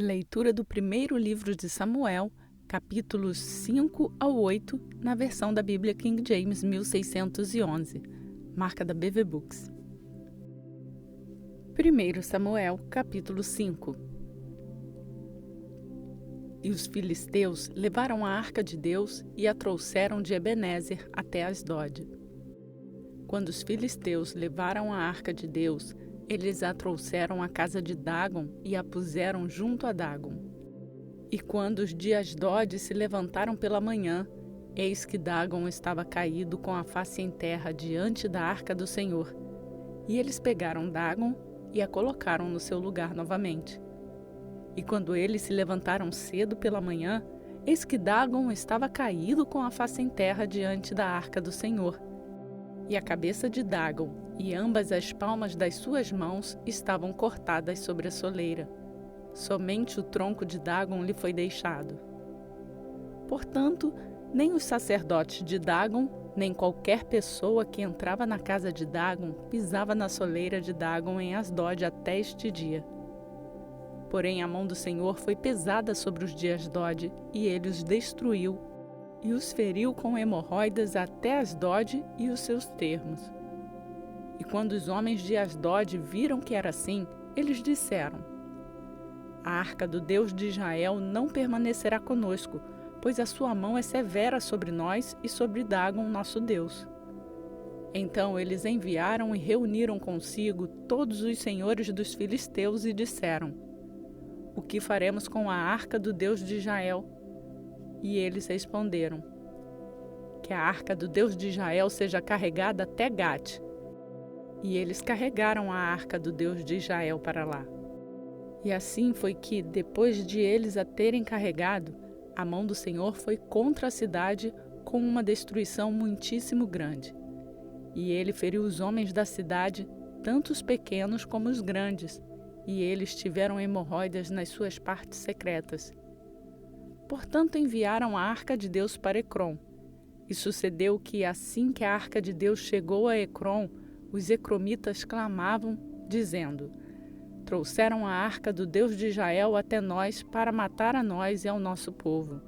Leitura do primeiro livro de Samuel, capítulos 5 ao 8, na versão da Bíblia King James 1611, marca da BV Books. 1 Samuel, capítulo 5. E os filisteus levaram a arca de Deus e a trouxeram de Ebenezer até Asdod. Quando os filisteus levaram a arca de Deus, eles a trouxeram à casa de Dagon e a puseram junto a Dagon. E quando os de Asdod se levantaram pela manhã, eis que Dagon estava caído com a face em terra diante da arca do Senhor. E eles pegaram Dagon e a colocaram no seu lugar novamente. E quando eles se levantaram cedo pela manhã, eis que Dagon estava caído com a face em terra diante da arca do Senhor. E a cabeça de Dagon e ambas as palmas das suas mãos estavam cortadas sobre a soleira. Somente o tronco de Dagon lhe foi deixado. Portanto, nem os sacerdotes de Dagon, nem qualquer pessoa que entrava na casa de Dagon pisava na soleira de Dagon em Asdod até este dia. Porém, a mão do Senhor foi pesada sobre os de Asdod, e ele os destruiu, e os feriu com hemorroidas até Asdod e os seus termos. E quando os homens de Asdod viram que era assim, eles disseram: A arca do Deus de Israel não permanecerá conosco, pois a sua mão é severa sobre nós e sobre Dagon, nosso Deus. Então eles enviaram e reuniram consigo todos os senhores dos filisteus e disseram: O que faremos com a arca do Deus de Israel? E eles responderam: Que a arca do Deus de Israel seja carregada até Gate. E eles carregaram a arca do Deus de Israel para lá. E assim foi que, depois de eles a terem carregado, a mão do Senhor foi contra a cidade com uma destruição muitíssimo grande. E ele feriu os homens da cidade, tanto os pequenos como os grandes, e eles tiveram hemorroidas nas suas partes secretas. Portanto, enviaram a arca de Deus para Ecrom. E sucedeu que, assim que a arca de Deus chegou a Ecrom, os ecromitas clamavam, dizendo: Trouxeram a arca do Deus de Israel até nós para matar a nós e ao nosso povo.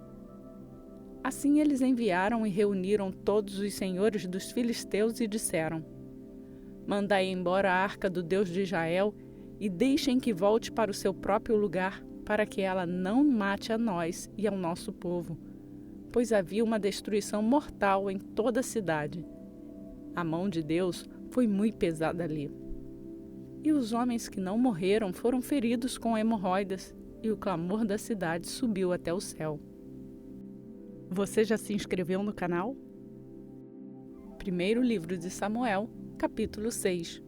Assim eles enviaram e reuniram todos os senhores dos filisteus e disseram: Mandai embora a arca do Deus de Israel e deixem que volte para o seu próprio lugar, para que ela não mate a nós e ao nosso povo, pois havia uma destruição mortal em toda a cidade. A mão de Deus foi muito pesada ali. E os homens que não morreram foram feridos com hemorroidas, e o clamor da cidade subiu até o céu. Você já se inscreveu no canal? Primeiro livro de Samuel, capítulo 6.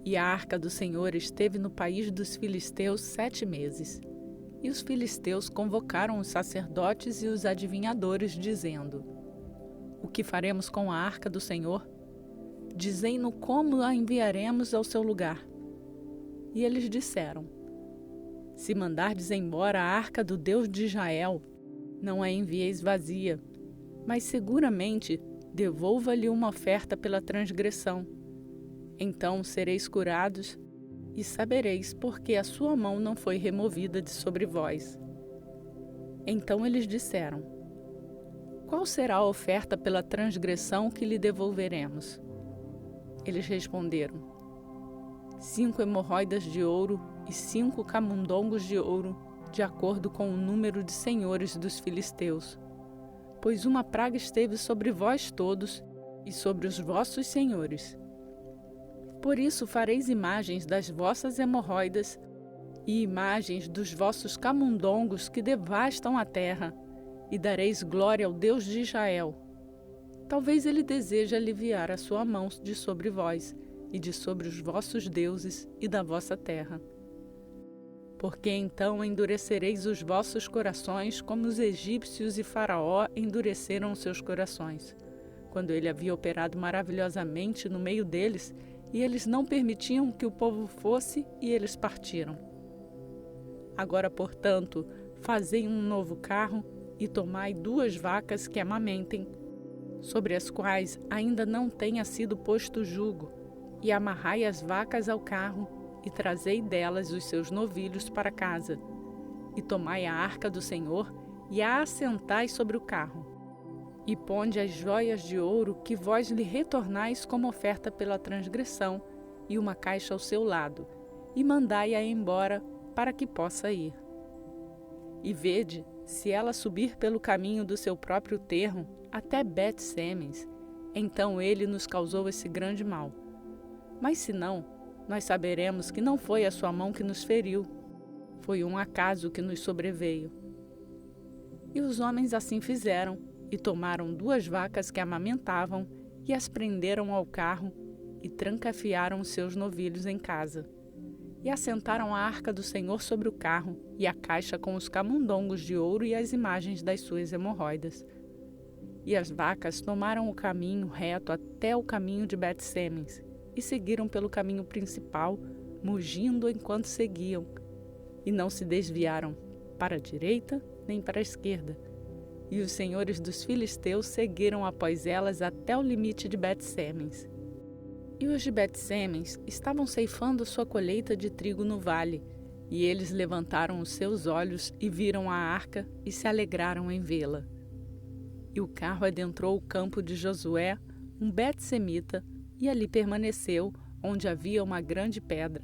E a arca do Senhor esteve no país dos filisteus 7 meses. E os filisteus convocaram os sacerdotes e os adivinhadores, dizendo: O que faremos com a arca do Senhor? Dizei-nos como a enviaremos ao seu lugar. E eles disseram: Se mandardes embora a arca do Deus de Israel, não a envieis vazia, mas seguramente devolva-lhe uma oferta pela transgressão. Então sereis curados e sabereis porque a sua mão não foi removida de sobre vós. Então eles disseram: Qual será a oferta pela transgressão que lhe devolveremos? Eles responderam: 5 hemorroidas de ouro e 5 camundongos de ouro, de acordo com o número de senhores dos filisteus. Pois uma praga esteve sobre vós todos e sobre os vossos senhores. Por isso fareis imagens das vossas hemorroidas e imagens dos vossos camundongos que devastam a terra, e dareis glória ao Deus de Israel. Talvez ele deseje aliviar a sua mão de sobre vós, e de sobre os vossos deuses e da vossa terra. Porque então endurecereis os vossos corações, como os egípcios e Faraó endureceram os seus corações, quando ele havia operado maravilhosamente no meio deles, e eles não permitiam que o povo fosse, e eles partiram. Agora, portanto, fazei um novo carro, e tomai 2 vacas que amamentem, sobre as quais ainda não tenha sido posto jugo, e amarrai as vacas ao carro, e trazei delas os seus novilhos para casa. E tomai a arca do Senhor, e a assentai sobre o carro. E ponde as joias de ouro que vós lhe retornais como oferta pela transgressão, e uma caixa ao seu lado, e mandai-a embora, para que possa ir. E vede, se ela subir pelo caminho do seu próprio termo, até Bet-Semes, então ele nos causou esse grande mal. Mas se não, nós saberemos que não foi a sua mão que nos feriu, foi um acaso que nos sobreveio. E os homens assim fizeram, e tomaram 2 vacas que amamentavam, e as prenderam ao carro, e trancafiaram os seus novilhos em casa. E assentaram a arca do Senhor sobre o carro, e a caixa com os camundongos de ouro e as imagens das suas hemorroidas. E as vacas tomaram o caminho reto até o caminho de Bet-Semes, e seguiram pelo caminho principal, mugindo enquanto seguiam, e não se desviaram para a direita nem para a esquerda. E os senhores dos filisteus seguiram após elas até o limite de Bet-Semes. E os de Bet-Semes estavam ceifando sua colheita de trigo no vale, e eles levantaram os seus olhos e viram a arca e se alegraram em vê-la. E o carro adentrou o campo de Josué, um Bet-Semita, e ali permaneceu, onde havia uma grande pedra.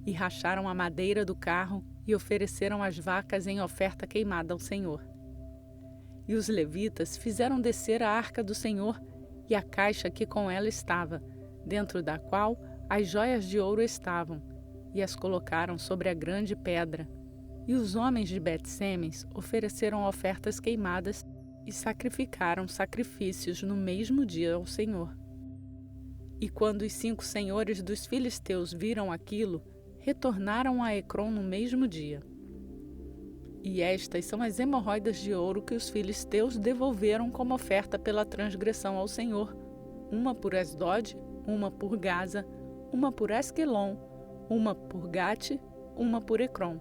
E racharam a madeira do carro e ofereceram as vacas em oferta queimada ao Senhor. E os levitas fizeram descer a arca do Senhor e a caixa que com ela estava, dentro da qual as joias de ouro estavam, e as colocaram sobre a grande pedra. E os homens de Bet-Semes ofereceram ofertas queimadas e sacrificaram sacrifícios no mesmo dia ao Senhor. E quando os 5 senhores dos filisteus viram aquilo, retornaram a Ecrom no mesmo dia. E estas são as hemorroidas de ouro que os filisteus devolveram como oferta pela transgressão ao Senhor, uma por Asdod, uma por Gaza, uma por Asquelon, uma por Gate, uma por Ecrom.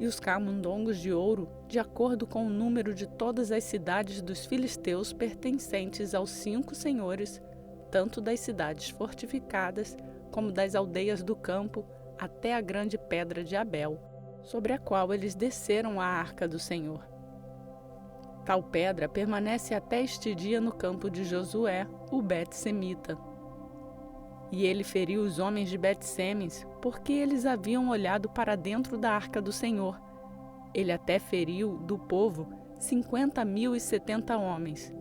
E os camundongos de ouro, de acordo com o número de todas as cidades dos filisteus pertencentes aos 5 senhores, tanto das cidades fortificadas como das aldeias do campo, até a grande pedra de Abel, sobre a qual eles desceram a arca do Senhor. Tal pedra permanece até este dia no campo de Josué, o Bet-Semita. E ele feriu os homens de Bet-Semes, porque eles haviam olhado para dentro da arca do Senhor. Ele até feriu, do povo, 50.070 homens.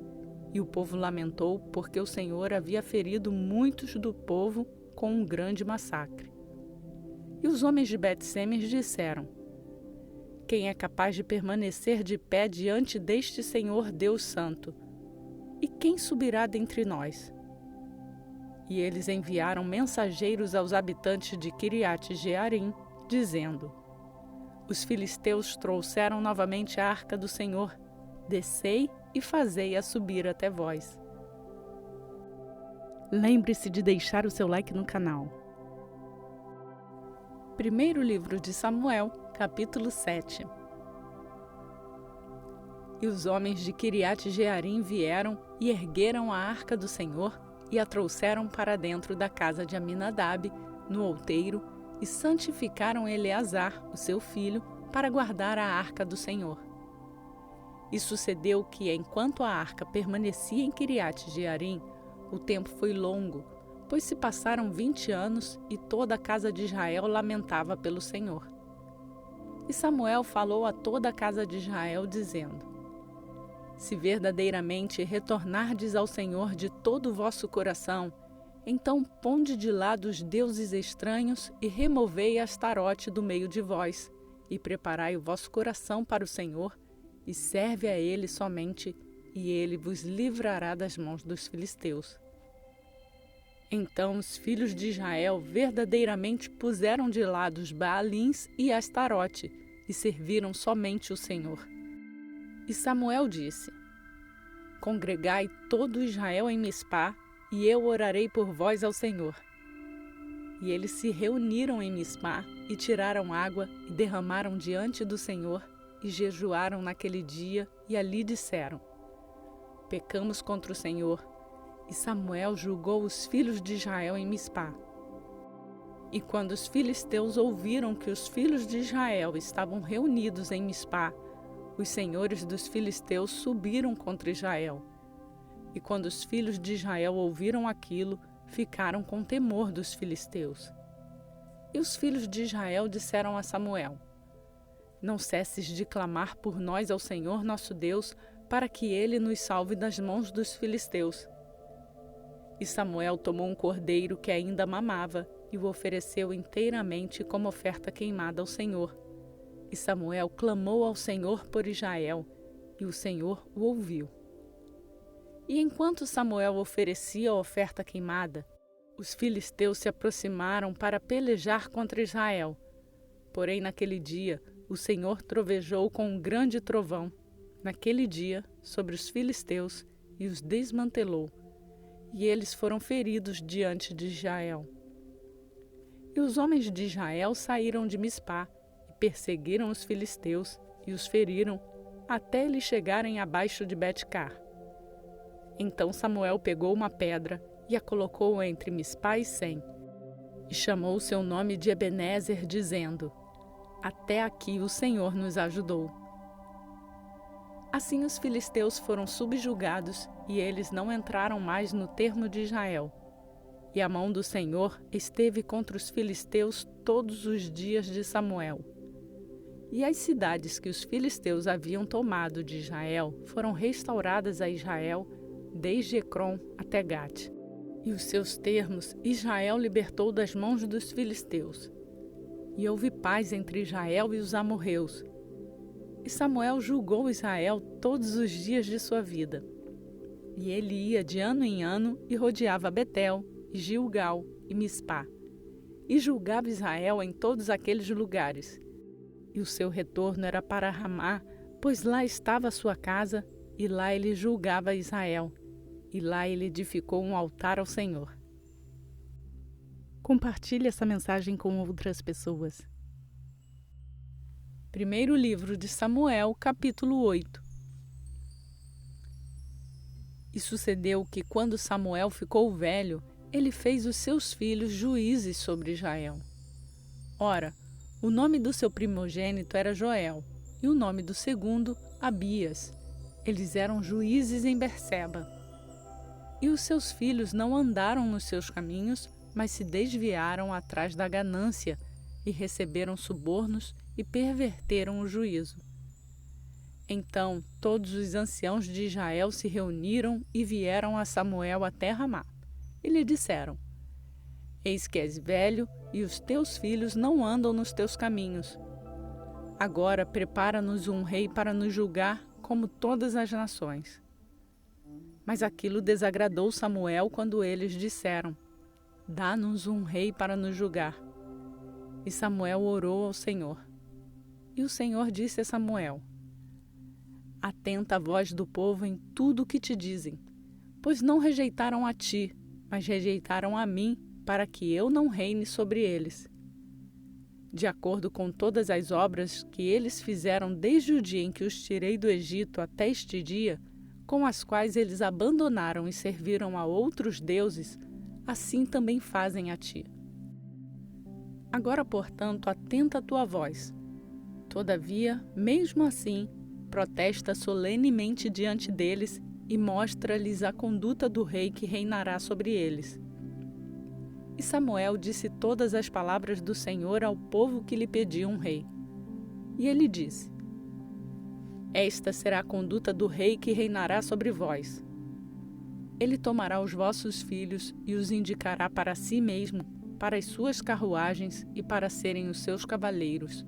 E o povo lamentou, porque o Senhor havia ferido muitos do povo com um grande massacre. E os homens de Bet-Semes disseram: quem é capaz de permanecer de pé diante deste Senhor Deus Santo? E quem subirá dentre nós? E eles enviaram mensageiros aos habitantes de Quiriate-Jearim, dizendo: os filisteus trouxeram novamente a arca do Senhor. Descei e fazei-a subir até vós. Lembre-se de deixar o seu like no canal. Primeiro livro de Samuel, capítulo 7. E os homens de Quiriate-Jearim vieram e ergueram a arca do Senhor e a trouxeram para dentro da casa de Aminadab, no outeiro, e santificaram Eleazar, o seu filho, para guardar a arca do Senhor. E sucedeu que, enquanto a arca permanecia em Quiriate-Jearim, o tempo foi longo, pois se passaram 20 anos e toda a casa de Israel lamentava pelo Senhor. E Samuel falou a toda a casa de Israel, dizendo: se verdadeiramente retornardes ao Senhor de todo o vosso coração, então ponde de lado os deuses estranhos e removei Astarote do meio de vós, e preparai o vosso coração para o Senhor, e serve a Ele somente, e Ele vos livrará das mãos dos filisteus. Então os filhos de Israel verdadeiramente puseram de lado os Baalins e Astarote, e serviram somente o Senhor. E Samuel disse: congregai todo Israel em Mispá, e eu orarei por vós ao Senhor. E eles se reuniram em Mispá, e tiraram água, e derramaram diante do Senhor, e jejuaram naquele dia, e ali disseram: pecamos contra o Senhor. E Samuel julgou os filhos de Israel em Mispá. E quando os filisteus ouviram que os filhos de Israel estavam reunidos em Mispá, os senhores dos filisteus subiram contra Israel. E quando os filhos de Israel ouviram aquilo, ficaram com temor dos filisteus. E os filhos de Israel disseram a Samuel: Não cesses de clamar por nós ao Senhor nosso Deus, para que ele nos salve das mãos dos filisteus. E Samuel tomou um cordeiro que ainda mamava e o ofereceu inteiramente como oferta queimada ao Senhor. E Samuel clamou ao Senhor por Israel, e o Senhor o ouviu. E enquanto Samuel oferecia a oferta queimada, os filisteus se aproximaram para pelejar contra Israel. Porém, naquele dia, o Senhor trovejou com um grande trovão, naquele dia, sobre os filisteus, e os desmantelou. E eles foram feridos diante de Israel. E os homens de Israel saíram de Mispá, e perseguiram os filisteus, e os feriram, até eles chegarem abaixo de Bet-car. Então Samuel pegou uma pedra, e a colocou entre Mispá e Sem, e chamou o seu nome de Ebenezer, dizendo: Até aqui o Senhor nos ajudou. Assim os filisteus foram subjugados, e eles não entraram mais no termo de Israel. E a mão do Senhor esteve contra os filisteus todos os dias de Samuel. E as cidades que os filisteus haviam tomado de Israel foram restauradas a Israel, desde Ecrom até Gate. E os seus termos Israel libertou das mãos dos filisteus. E houve paz entre Israel e os amorreus. E Samuel julgou Israel todos os dias de sua vida. E ele ia de ano em ano e rodeava Betel, e Gilgal e Mispá. E julgava Israel em todos aqueles lugares. E o seu retorno era para Ramá, pois lá estava a sua casa, e lá ele julgava Israel. E lá ele edificou um altar ao Senhor. Compartilhe essa mensagem com outras pessoas. Primeiro livro de Samuel, capítulo 8. E sucedeu que, quando Samuel ficou velho, ele fez os seus filhos juízes sobre Israel. Ora, o nome do seu primogênito era Joel, e o nome do segundo, Abias. Eles eram juízes em Berseba. E os seus filhos não andaram nos seus caminhos, mas se desviaram atrás da ganância, e receberam subornos e perverteram o juízo. Então todos os anciãos de Israel se reuniram e vieram a Samuel até Ramá. E lhe disseram: Eis que és velho, e os teus filhos não andam nos teus caminhos. Agora prepara-nos um rei para nos julgar, como todas as nações. Mas aquilo desagradou Samuel quando eles disseram: Dá-nos um rei para nos julgar. E Samuel orou ao Senhor. E o Senhor disse a Samuel: Atenta a voz do povo em tudo o que te dizem, pois não rejeitaram a ti, mas rejeitaram a mim, para que eu não reine sobre eles. De acordo com todas as obras que eles fizeram desde o dia em que os tirei do Egito até este dia, com as quais eles abandonaram e serviram a outros deuses, assim também fazem a ti. Agora, portanto, atenta a tua voz. Todavia, mesmo assim, protesta solenemente diante deles e mostra-lhes a conduta do rei que reinará sobre eles. E Samuel disse todas as palavras do Senhor ao povo que lhe pedia um rei. E ele disse: Esta será a conduta do rei que reinará sobre vós. Ele tomará os vossos filhos e os indicará para si mesmo, para as suas carruagens e para serem os seus cavaleiros.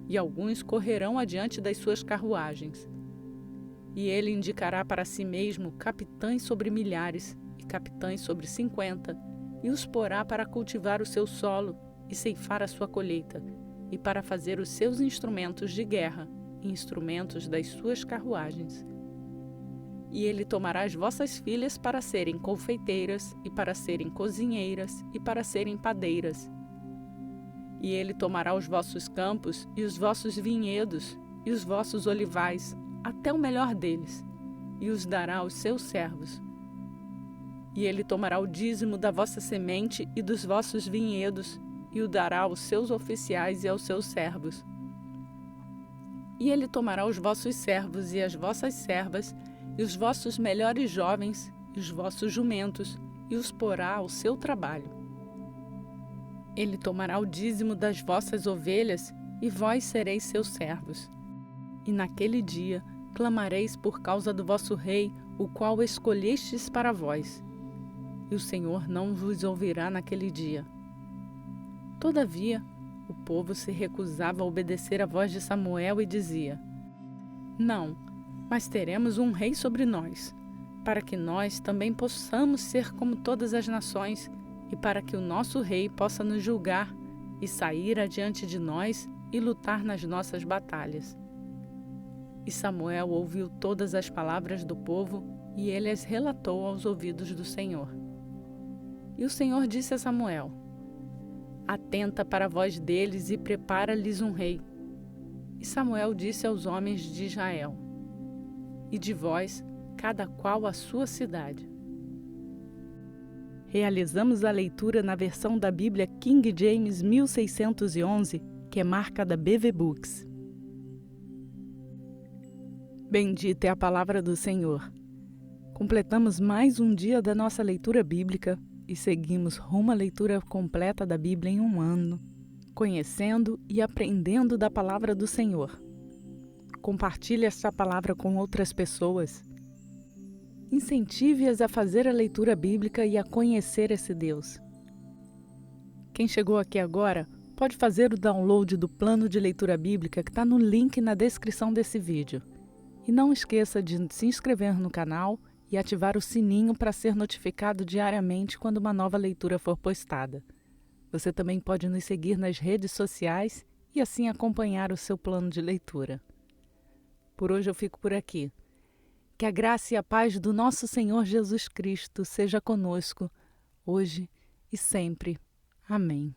E alguns correrão adiante das suas carruagens. E ele indicará para si mesmo capitães sobre milhares e capitães sobre 50, e os porá para cultivar o seu solo e ceifar a sua colheita, e para fazer os seus instrumentos de guerra, e instrumentos das suas carruagens. E ele tomará as vossas filhas para serem confeiteiras, e para serem cozinheiras, e para serem padeiras. E ele tomará os vossos campos, e os vossos vinhedos, e os vossos olivais, até o melhor deles, e os dará aos seus servos. E ele tomará o dízimo da vossa semente e dos vossos vinhedos, e o dará aos seus oficiais e aos seus servos. E ele tomará os vossos servos e as vossas servas, e os vossos melhores jovens, e os vossos jumentos, e os porá ao seu trabalho. Ele tomará o dízimo das vossas ovelhas, e vós sereis seus servos. E naquele dia clamareis por causa do vosso rei, o qual escolhestes para vós. E o Senhor não vos ouvirá naquele dia. Todavia, o povo se recusava a obedecer à voz de Samuel e dizia: Não, mas teremos um rei sobre nós, para que nós também possamos ser como todas as nações, e para que o nosso rei possa nos julgar e sair adiante de nós e lutar nas nossas batalhas. E Samuel ouviu todas as palavras do povo, e ele as relatou aos ouvidos do Senhor. E o Senhor disse a Samuel: Atenta para a voz deles e prepara-lhes um rei. E Samuel disse aos homens de Israel: E de vós, cada qual a sua cidade. Realizamos a leitura na versão da Bíblia King James 1611, que é marca da BV Books. Bendita é a palavra do Senhor. Completamos mais um dia da nossa leitura bíblica e seguimos rumo à leitura completa da Bíblia em um ano, conhecendo e aprendendo da palavra do Senhor. Compartilhe esta palavra com outras pessoas. Incentive-as a fazer a leitura bíblica e a conhecer esse Deus. Quem chegou aqui agora pode fazer o download do plano de leitura bíblica que está no link na descrição desse vídeo. E não esqueça de se inscrever no canal e ativar o sininho para ser notificado diariamente quando uma nova leitura for postada. Você também pode nos seguir nas redes sociais e assim acompanhar o seu plano de leitura. Por hoje eu fico por aqui. Que a graça e a paz do nosso Senhor Jesus Cristo seja conosco, hoje e sempre. Amém.